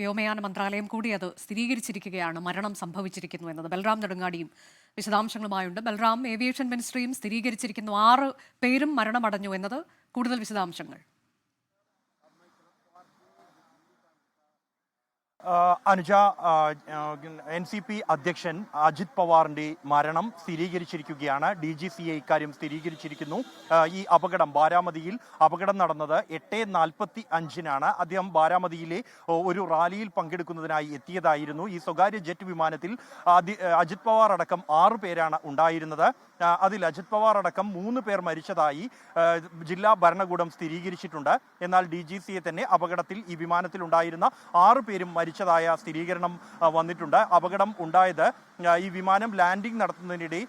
വ്യോമയാന മന്ത്രാലയം കൂടി അത് സ്ഥിരീകരിച്ചിരിക്കുകയാണ്, മരണം സംഭവിച്ചിരിക്കുന്നു എന്നത്. ബൽറാം നെടുങ്ങാടിയും വിശദാംശങ്ങളുമായുണ്ട്. ബൽറാം, ഏവിയേഷൻ മിനിസ്ട്രിയും സ്ഥിരീകരിച്ചിരിക്കുന്നു 6 പേരും മരണമടഞ്ഞു എന്നത്. കൂടുതൽ വിശദാംശങ്ങൾ. അനുജ, NCP അധ്യക്ഷൻ അജിത് പവാറിന്റെ മരണം സ്ഥിരീകരിച്ചിരിക്കുകയാണ്. DGCA ഇക്കാര്യം സ്ഥിരീകരിച്ചിരിക്കുന്നു. ഈ അപകടം ബാരാമതിയിൽ അപകടം നടന്നത് 8:45-നാണ്. അദ്ദേഹം ബാരാമതിയിലെ ഒരു റാലിയിൽ പങ്കെടുക്കുന്നതിനായി എത്തിയതായിരുന്നു. ഈ സ്വകാര്യ ജെറ്റ് വിമാനത്തിൽ അജിത് പവാർ അടക്കം 6 പേരാണ് ഉണ്ടായിരുന്നത്. അതിൽ അജിത് പവാർ അടക്കം 3 പേർ മരിച്ചതായി ജില്ലാ ഭരണകൂടം സ്ഥിരീകരിച്ചിട്ടുണ്ട്. എന്നാൽ DGCA തന്നെ അപകടത്തിൽ ഈ വിമാനത്തിൽ ഉണ്ടായിരുന്ന 6 പേരും മരിച്ചതായ സ്ഥിരീകരണം വന്നിട്ടുണ്ട്. അപകടം ഉണ്ടായത് ഈ വിമാനം ലാൻഡിംഗ് നടത്തുന്നതിനിടെ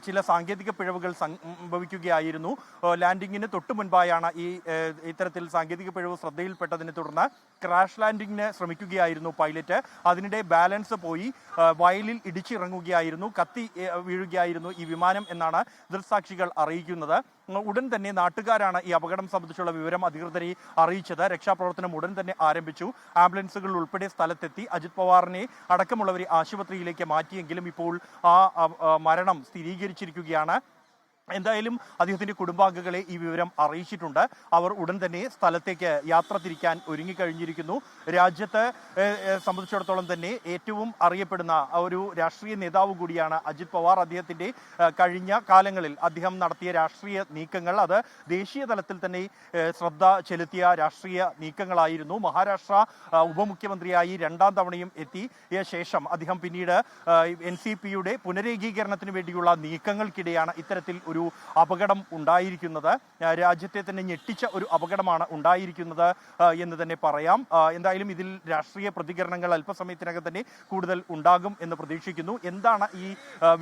ചില സാങ്കേതിക പിഴവുകൾ സംഭവിക്കുകയായിരുന്നു. ലാൻഡിങ്ങിന് തൊട്ടു മുൻപായാണ് ഇത്തരത്തിൽ സാങ്കേതിക പിഴവ് ശ്രദ്ധയിൽപ്പെട്ടതിനെ തുടർന്ന് ക്രാഷ് ലാൻഡിങ്ങിന് ശ്രമിക്കുകയായിരുന്നു പൈലറ്റ്. അതിനിടെ ബാലൻസ് പോയി വയലിൽ ഇടിച്ചിറങ്ങുകയായിരുന്നു, കത്തി വീഴുകയായിരുന്നു ഈ വിമാനം എന്നാണ് ദൃക്സാക്ഷികൾ അറിയിക്കുന്നത്. ഉടൻ തന്നെ നാട്ടുകാരാണ് ഈ അപകടം സംബന്ധിച്ചുള്ള വിവരം അധികൃതരെ അറിയിച്ചത്. രക്ഷാപ്രവർത്തനം ഉടൻ തന്നെ ആരംഭിച്ചു. ആംബുലൻസുകൾ ഉൾപ്പെടെ സ്ഥലത്തെത്തി അജിത് പവാറിനെ അടക്കമുള്ളവരെ ആശുപത്രിയിലേക്ക് മാറ്റിയെങ്കിലും ഇപ്പോൾ ആ മരണം സ്ഥിരീകരിച്ചിരിക്കുകയാണ്. എന്തായാലും അദ്ദേഹത്തിന്റെ കുടുംബാംഗങ്ങളെ ഈ വിവരം അറിയിച്ചിട്ടുണ്ട്. അവർ ഉടൻ തന്നെ സ്ഥലത്തേക്ക് യാത്ര തിരിക്കാൻ ഒരുങ്ങിക്കഴിഞ്ഞിരിക്കുന്നു. രാജ്യത്തെ സംബന്ധിച്ചിടത്തോളം തന്നെ ഏറ്റവും അറിയപ്പെടുന്ന ഒരു രാഷ്ട്രീയ നേതാവ് കൂടിയാണ് അജിത് പവാർ. അദ്ദേഹത്തിന്റെ കഴിഞ്ഞ കാലങ്ങളിൽ അദ്ദേഹം നടത്തിയ രാഷ്ട്രീയ നീക്കങ്ങൾ അത് ദേശീയ തലത്തിൽ തന്നെ ശ്രദ്ധ ചെലുത്തിയ രാഷ്ട്രീയ നീക്കങ്ങളായിരുന്നു. മഹാരാഷ്ട്ര ഉപമുഖ്യമന്ത്രിയായി 2ാം തവണയും എത്തിയ ശേഷം അദ്ദേഹം പിന്നീട് NCPയുടെ പുനരേകീകരണത്തിന് വേണ്ടിയുള്ള നീക്കങ്ങൾക്കിടെയാണ് ഇത്തരത്തിൽ ഒരു അപകടം ഉണ്ടായിരിക്കുന്നത്. രാജ്യത്തെ തന്നെ ഞെട്ടിച്ച ഒരു അപകടമാണ് ഉണ്ടായിരിക്കുന്നത് എന്ന് തന്നെ പറയാം. എന്തായാലും ഇതിൽ രാഷ്ട്രീയ പ്രതികരണങ്ങൾ അല്പസമയത്തിനകം തന്നെ കൂടുതൽ ഉണ്ടാകും എന്ന് പ്രതീക്ഷിക്കുന്നു. എന്താണ് ഈ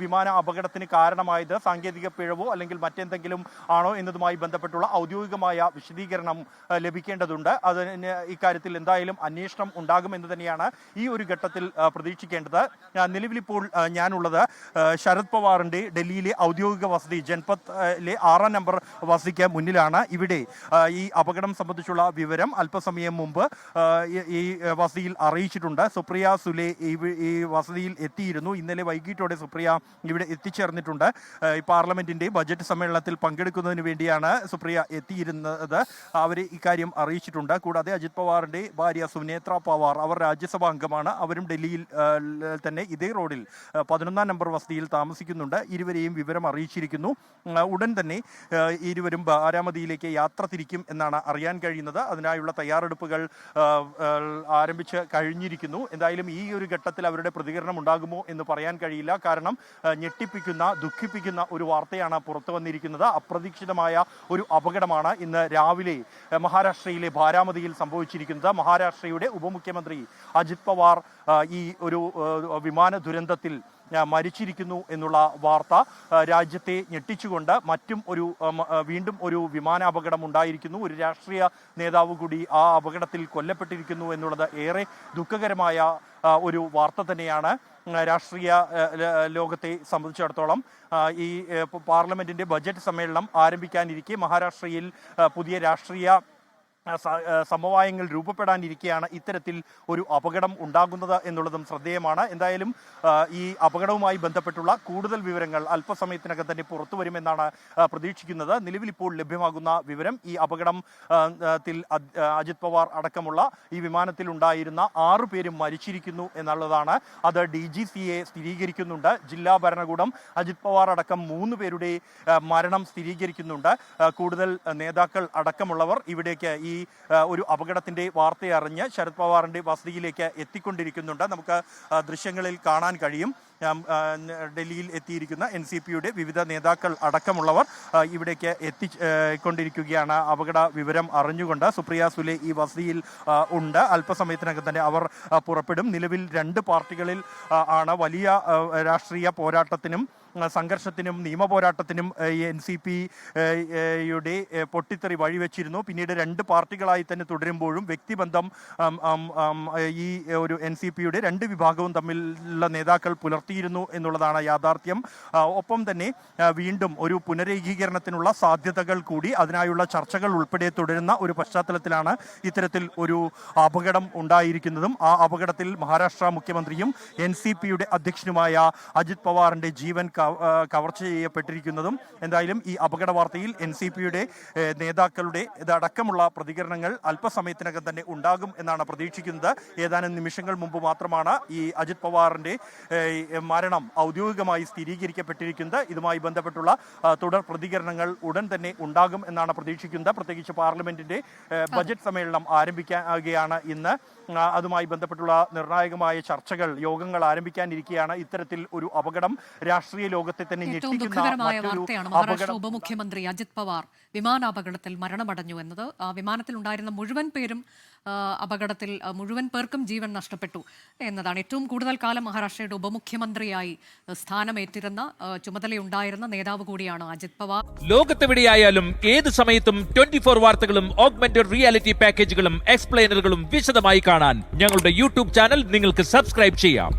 വിമാന അപകടത്തിന് കാരണമായത്, സാങ്കേതിക പിഴവോ അല്ലെങ്കിൽ മറ്റെന്തെങ്കിലും ആണോ എന്നതുമായി ബന്ധപ്പെട്ടുള്ള ഔദ്യോഗികമായ വിശദീകരണം ലഭിക്കേണ്ടതുണ്ട്. അതിന് ഇക്കാര്യത്തിൽ എന്തായാലും അന്വേഷണം ഉണ്ടാകുമെന്ന് തന്നെയാണ് ഈ ഒരു ഘട്ടത്തിൽ പ്രതീക്ഷിക്കേണ്ടത്. നിലവിലിപ്പോൾ ഞാനുള്ളത് ശരത് പവാറിന്റെ ഡൽഹിയിലെ ഔദ്യോഗിക വസതി ജൻപത്തിലെ 6ാം നമ്പർ വസതിക്ക് മുന്നിലാണ്. ഇവിടെ ഈ അപകടം സംബന്ധിച്ചുള്ള വിവരം അല്പസമയം മുമ്പ് ഈ വസതിയിൽ അറിയിച്ചിട്ടുണ്ട്. സുപ്രിയ സുലെ ഈ വസതിയിൽ എത്തിയിരുന്നു. ഇന്നലെ വൈകിട്ടോടെ സുപ്രിയ ഇവിടെ എത്തിച്ചേർന്നിട്ടുണ്ട്. ഈ പാർലമെന്റിന്റെ ബജറ്റ് സമ്മേളനത്തിൽ പങ്കെടുക്കുന്നതിന് വേണ്ടിയാണ് സുപ്രിയ എത്തിയിരുന്നത്. അവരെ ഇക്കാര്യം അറിയിച്ചിട്ടുണ്ട്. കൂടാതെ അജിത് പവാറിന്റെ ഭാര്യ സുനേത്ര പവാർ, അവർ രാജ്യസഭാ അംഗമാണ്. അവരും ഡൽഹിയിൽ തന്നെ ഇതേ റോഡിൽ 11ാം നമ്പർ വസതിയിൽ താമസിക്കുന്നുണ്ട്. ഇരുവരെയും വിവരം അറിയിച്ചിരിക്കുന്നു. ഉടൻ തന്നെ ഇരുവരും ബാരാമതിയിലേക്ക് യാത്ര തിരിക്കും എന്നാണ് അറിയാൻ കഴിയുന്നത്. അതിനായുള്ള തയ്യാറെടുപ്പുകൾ ആരംഭിച്ച് കഴിഞ്ഞിരിക്കുന്നു. എന്തായാലും ഈ ഒരു ഘട്ടത്തിൽ അവരുടെ പ്രതികരണം ഉണ്ടാകുമോ എന്ന് പറയാൻ കഴിയില്ല. കാരണം ഞെട്ടിപ്പിക്കുന്ന, ദുഃഖിപ്പിക്കുന്ന ഒരു വാർത്തയാണ് പുറത്തു വന്നിരിക്കുന്നത്. അപ്രതീക്ഷിതമായ ഒരു അപകടമാണ് ഇന്ന് രാവിലെ മഹാരാഷ്ട്രയിലെ ബാരാമതിയിൽ സംഭവിച്ചിരിക്കുന്നത്. മഹാരാഷ്ട്രയുടെ ഉപമുഖ്യമന്ത്രി അജിത് പവാർ ഈ ഒരു വിമാന ദുരന്തത്തിൽ മരിച്ചിരിക്കുന്നു എന്നുള്ള വാർത്ത രാജ്യത്തെ ഞെട്ടിച്ചുകൊണ്ട് വീണ്ടും ഒരു വിമാനാപകടം ഉണ്ടായിരിക്കുന്നു. ഒരു രാഷ്ട്രീയ നേതാവ് കൂടി ആ അപകടത്തിൽ കൊല്ലപ്പെട്ടിരിക്കുന്നു എന്നുള്ളത് ഏറെ ദുഃഖകരമായ ഒരു വാർത്ത തന്നെയാണ്. രാഷ്ട്രീയ ലോകത്തെ സംബന്ധിച്ചിടത്തോളം ഈ പാർലമെന്റിന്റെ ബജറ്റ് സമ്മേളനം ആരംഭിക്കാനിരിക്കെ മഹാരാഷ്ട്രയിൽ പുതിയ രാഷ്ട്രീയ സമവായങ്ങൾ രൂപപ്പെടാനിരിക്കെയാണ് ഇത്തരത്തിൽ ഒരു അപകടം ഉണ്ടാകുന്നത് എന്നുള്ളതും ശ്രദ്ധേയമാണ്. എന്തായാലും ഈ അപകടവുമായി ബന്ധപ്പെട്ടുള്ള കൂടുതൽ വിവരങ്ങൾ അല്പസമയത്തിനകം തന്നെ പുറത്തു വരുമെന്നാണ് പ്രതീക്ഷിക്കുന്നത്. നിലവിൽ ഇപ്പോൾ ലഭ്യമാകുന്ന വിവരം ഈ അപകടത്തിൽ അജിത് പവാർ അടക്കമുള്ള ഈ വിമാനത്തിൽ ഉണ്ടായിരുന്ന 6 പേരും മരിച്ചിരിക്കുന്നു എന്നുള്ളതാണ്. അത് DGCA സ്ഥിരീകരിക്കുന്നുണ്ട്. ജില്ലാ ഭരണകൂടം അജിത് പവാർ അടക്കം 3 പേരുടെ മരണം സ്ഥിരീകരിക്കുന്നുണ്ട്. കൂടുതൽ നേതാക്കൾ അടക്കമുള്ളവർ ഇവിടേക്ക് ഈ ഒരു അപകടത്തിന്റെ വാർത്തയറിഞ്ഞ് ശരത് പവാറിന്റെ വസതിയിലേക്ക് എത്തിക്കൊണ്ടിരിക്കുന്നുണ്ട്. നമുക്ക് ദൃശ്യങ്ങളിൽ കാണാൻ കഴിയും. ഡൽഹിയിൽ എത്തിയിരിക്കുന്ന NCPയുടെ വിവിധ നേതാക്കൾ അടക്കമുള്ളവർ ഇവിടേക്ക് എത്തിക്കൊണ്ടിരിക്കുകയാണ്. അപകട വിവരം അറിഞ്ഞുകൊണ്ട് സുപ്രിയ സുലെ ഈ വസതിയിൽ ഉണ്ട്. അല്പസമയത്തിനകം തന്നെ അവർ പുറപ്പെടും. നിലവിൽ 2 പാർട്ടികളിൽ ആണ് വലിയ രാഷ്ട്രീയ പോരാട്ടത്തിനും സംഘർഷത്തിനും നിയമപോരാട്ടത്തിനും NCP യുടെ പൊട്ടിത്തെറി വഴിവെച്ചിരുന്നു. പിന്നീട് രണ്ട് പാർട്ടികളായി തന്നെ തുടരുമ്പോഴും വ്യക്തിബന്ധം ഈ ഒരു NCPയുടെ രണ്ട് വിഭാഗവും തമ്മിലുള്ള നേതാക്കൾ പുലർത്തിയിരുന്നു എന്നുള്ളതാണ് യാഥാർത്ഥ്യം. ഒപ്പം തന്നെ വീണ്ടും ഒരു പുനരേകീകരണത്തിനുള്ള സാധ്യതകൾ കൂടി അതിനായുള്ള ചർച്ചകൾ ഉൾപ്പെടെ തുടരുന്ന ഒരു പശ്ചാത്തലത്തിലാണ് ഇത്തരത്തിൽ ഒരു അപകടം ഉണ്ടായിരിക്കുന്നതും ആ അപകടത്തിൽ മഹാരാഷ്ട്ര മുഖ്യമന്ത്രിയും NCPയുടെ അധ്യക്ഷനുമായ അജിത് പവാറിന്റെ ജീവൻ കവർച്ച ചെയ്യപ്പെട്ടിരിക്കുന്നതും. എന്തായാലും ഈ അപകട വാർത്തയിൽ NCPയുടെ നേതാക്കളുടെ ഇതടക്കമുള്ള പ്രതികരണങ്ങൾ അല്പസമയത്തിനകം തന്നെ ഉണ്ടാകും എന്നാണ് പ്രതീക്ഷിക്കുന്നത്. ഏതാനും നിമിഷങ്ങൾ മുമ്പ് മാത്രമാണ് ഈ അജിത് പവാറിന്റെ മരണം ഔദ്യോഗികമായി സ്ഥിരീകരിക്കപ്പെട്ടിരിക്കുന്നത്. ഇതുമായി ബന്ധപ്പെട്ടുള്ള തുടർ പ്രതികരണങ്ങൾ ഉടൻ തന്നെ ഉണ്ടാകും എന്നാണ് പ്രതീക്ഷിക്കുന്നത്. പ്രത്യേകിച്ച് പാർലമെന്റിന്റെ ബജറ്റ് സമ്മേളനം ആരംഭിക്കുകയാണ് ഇന്ന്. അതുമായി ബന്ധപ്പെട്ടുള്ള നിർണായകമായ ചർച്ചകൾ യോഗങ്ങൾ ആരംഭിക്കാനിരിക്കുകയാണ്. ഇത്തരത്തിൽ ഒരു അപകടം രാഷ്ട്രീയ ലോകത്തെ തന്നെ ദുഃഖകരമായ വാർത്തയാണ്. മഹാരാഷ്ട്ര ഉപമുഖ്യമന്ത്രി അജിത് പവാർ വിമാനാപകടത്തിൽ മരണമടഞ്ഞു എന്നത്. ആ വിമാനത്തിൽ ഉണ്ടായിരുന്ന മുഴുവൻ പേർക്കും ജീവൻ നഷ്ടപ്പെട്ടു എന്നതാണ്. ഏറ്റവും കൂടുതൽ കാലം മഹാരാഷ്ട്രയുടെ ഉപമുഖ്യമന്ത്രിയായി സ്ഥാനമേറ്റിരുന്ന ചുമതലയുണ്ടായിരുന്ന നേതാവ് കൂടിയാണ് അജിത് പവാർ. ലോകത്തെവിടെയായാലും ഏത് സമയത്തും 24 വാർത്തകളും ഓഗ്മെന്റഡ് റിയാലിറ്റി പാക്കേജുകളും എക്സ്പ്ലെയിനറുകളും വിശദമായി കാണാൻ ഞങ്ങളുടെ യൂട്യൂബ് ചാനൽ നിങ്ങൾക്ക് സബ്സ്ക്രൈബ് ചെയ്യാം.